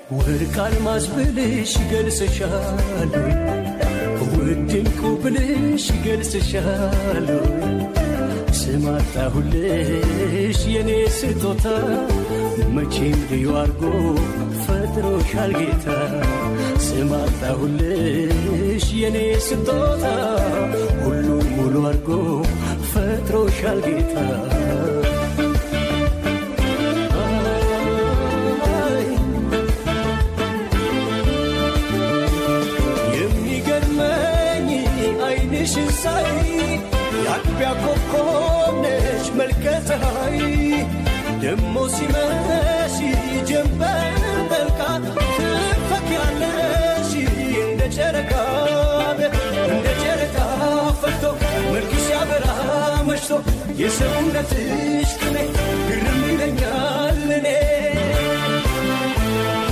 ወርቅ አልማዝ ብልሽ ገልጽሻለሁ ውድ ዕንቁ ብልሽ ገልጽሻለሁ ስም አጣሁልሽ የኔ ስጦታ መቼም ልዩ አርጎ ፈጥሮሻል ጌታ ስም አጣሁልሽ የኔ ስጦታ ሁሉን ሙሉ አርጎ ፈጥሮሻል ጌታ ሽንሳይ ያጥቢያ ኮከብ ነሽ መልከ ፀሐይ ደሞ ሲመሽ ጀንበር ጠልቃ ትፈኪያለሽ እንደ ጨረቃ ፈክቶ መልክሽ ያበራ መሽቶ የሰውነትሽ ቅኔ